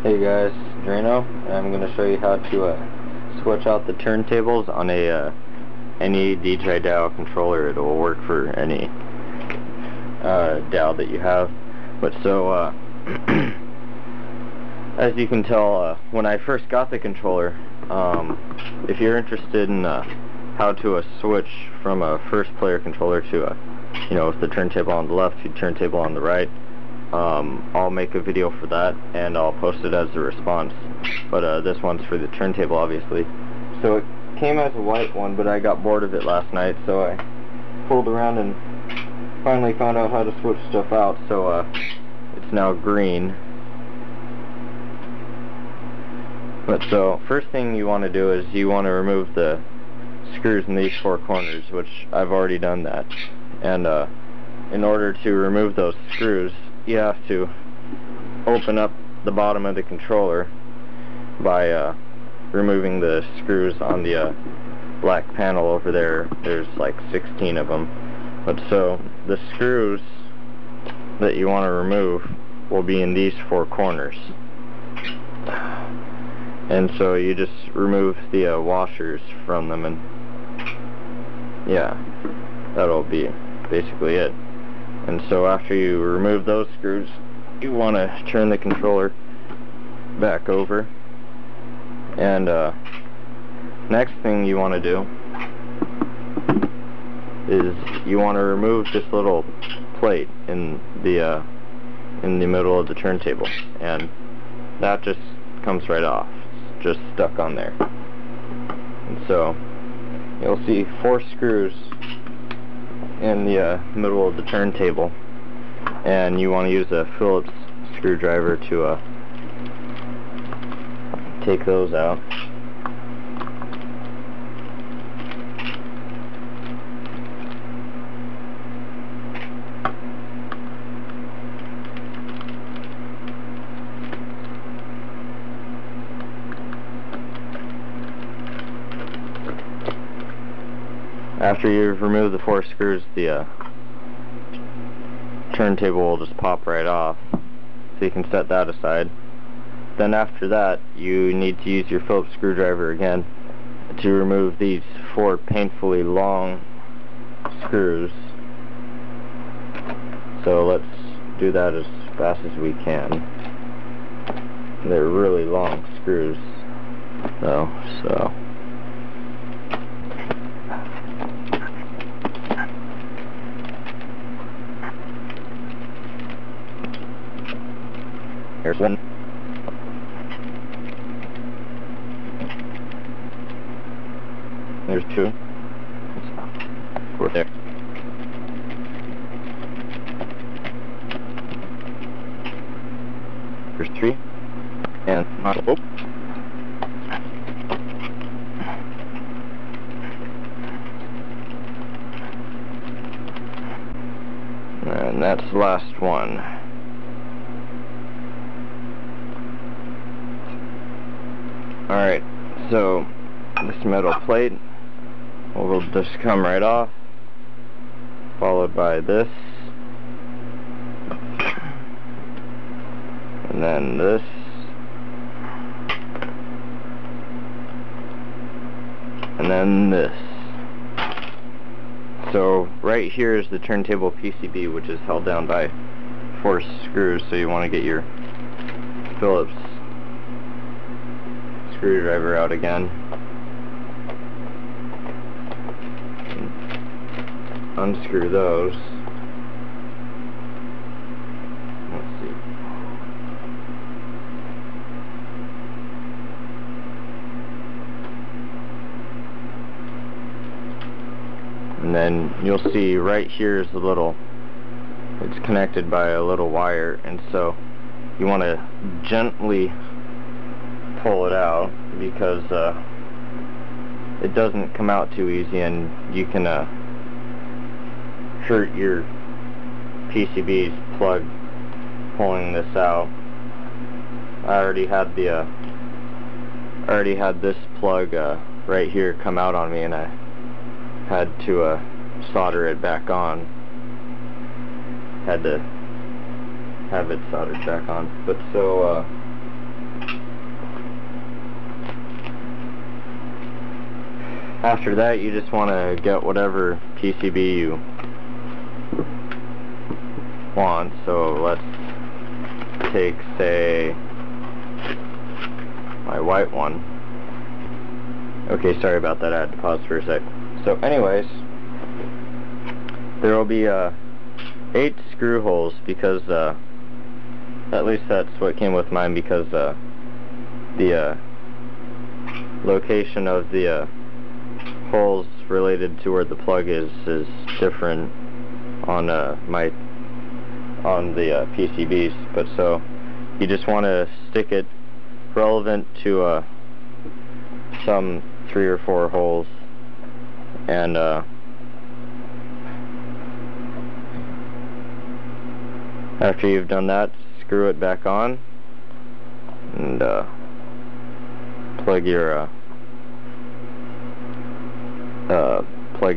Hey guys, Drano, and I'm going to show you how to switch out the turntables on any DJ dial controller. It will work for any dial that you have. But so, as you can tell, when I first got the controller, if you're interested in how to switch from a first player controller to with the turntable on the left to turntable on the right, I'll make a video for that and I'll post it as a response. But this one's for the turntable, obviously. So it came as a white one, but I got bored of it last night, so I pulled around and finally found out how to switch stuff out. So it's now green. But so first thing you want to do is you want to remove the screws in these four corners, which I've already done that. And in order to remove those screws, you have to open up the bottom of the controller by removing the screws on the black panel over there. There's like 16 of them. But so the screws that you want to remove will be in these four corners. And so you just remove the washers from them, and yeah, that'll be basically it. And so after you remove those screws, you want to turn the controller back over. And next thing you want to do is you want to remove this little plate in the middle of the turntable, and that just comes right off. It's just stuck on there. And so you'll see four screws in the middle of the turntable, and you want to use a Phillips screwdriver to take those out. After you've removed the four screws, the turntable will just pop right off, so you can set that aside. Then after that, you need to use your Phillips screwdriver again to remove these four painfully long screws. So let's do that as fast as we can. They're really long screws though, so here's one. There's two. We're there. There's three. And oh. And that's the last one. Alright, so this metal plate will just come right off, followed by this, and then this, and then this. So right here is the turntable PCB, which is held down by four screws, so you want to get your Phillips screwdriver out again. Unscrew those. Let's see. And then you'll see right here is the little, it's connected by a little wire, and so you want to gently pull it out, because it doesn't come out too easy, and you can hurt your PCB's plug pulling this out. I already had this plug right here come out on me, and I had to solder it back on. Had to have it soldered back on. But so After that, you just want to get whatever PCB you want. So let's take, say, my white one. Okay, sorry about that, I had to pause for a sec. So anyways, there will be 8 screw holes, because at least that's what came with mine, because the location of the holes related to where the plug is different on the PCBs. But so you just want to stick it relevant to some 3 or 4 holes, and after you've done that, screw it back on and plug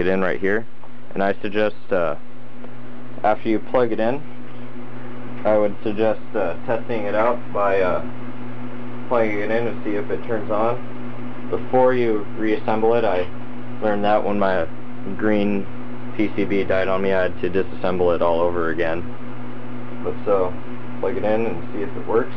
it in right here. And I suggest after you plug it in, I would suggest testing it out by plugging it in and see if it turns on before you reassemble it. I learned that when my green PCB died on me, I had to disassemble it all over again. But so, plug it in and see if it works.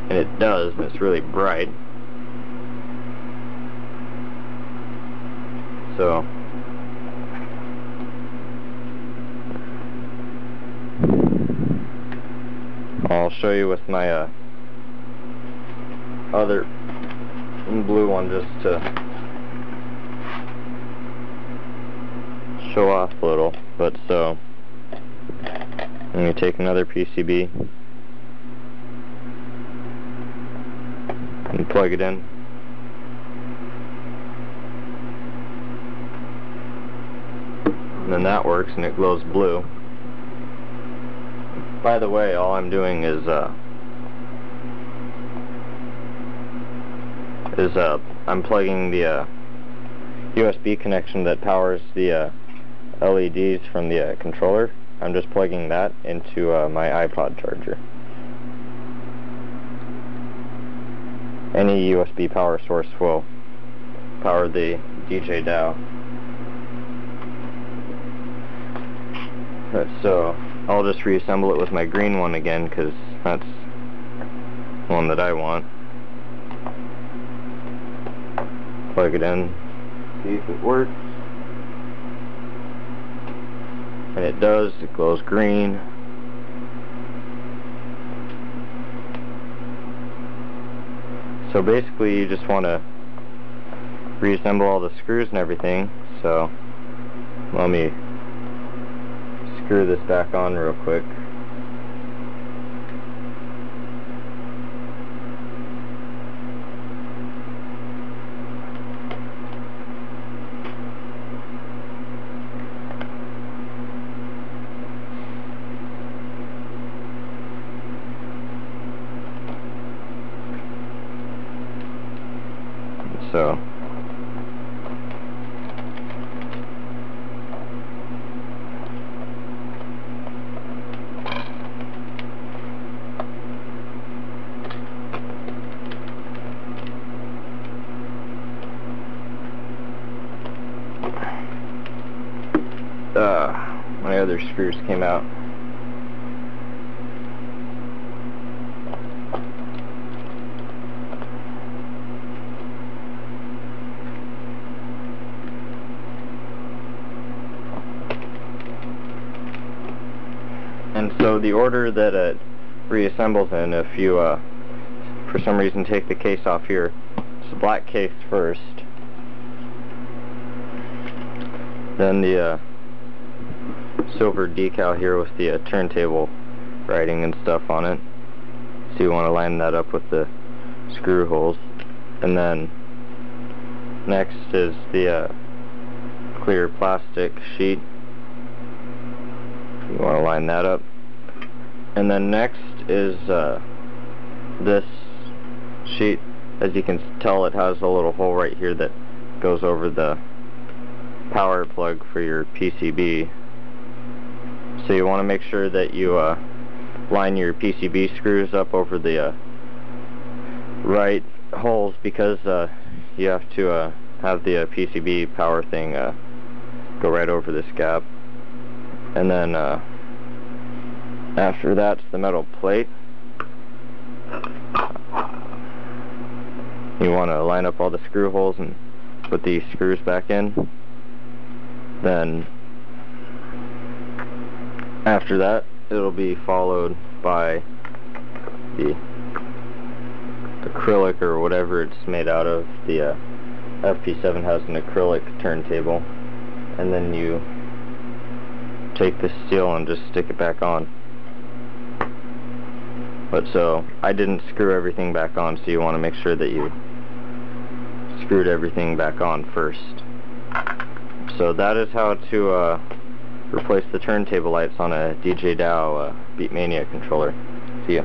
And it does, and it's really bright. So, I'll show you with my other blue one, just to show off a little. But so, I'm going to take another PCB and plug it in. And then that works, and it glows blue. By the way, all I'm doing is I'm plugging the USB connection that powers the LEDs from the controller. I'm just plugging that into my iPod charger. Any USB power source will power the DJ DAW. So I'll just reassemble it with my green one again, because that's the one that I want. Plug it in, see if it works. And it does, it glows green. So basically you just want to reassemble all the screws and everything. So let me screw this back on real quick. So my other screws came out. And so the order that it reassembles in, if you for some reason take the case off here, it's the black case first, then the silver decal here with the turntable writing and stuff on it. So you want to line that up with the screw holes. And then next is the clear plastic sheet. You want to line that up. And then next is this sheet. As you can tell, it has a little hole right here that goes over the power plug for your PCB. So you want to make sure that you line your PCB screws up over the right holes, because you have to have the PCB power thing go right over this gap, and then after that's the metal plate. You want to line up all the screw holes and put these screws back in. Then after that, it'll be followed by the acrylic or whatever it's made out of. The FP7 has an acrylic turntable, and then you take the steel and just stick it back on. But so I didn't screw everything back on, so you want to make sure that you screwed everything back on first. So that is how to replace the turntable lights on a DJ Dow Beatmania controller. See ya.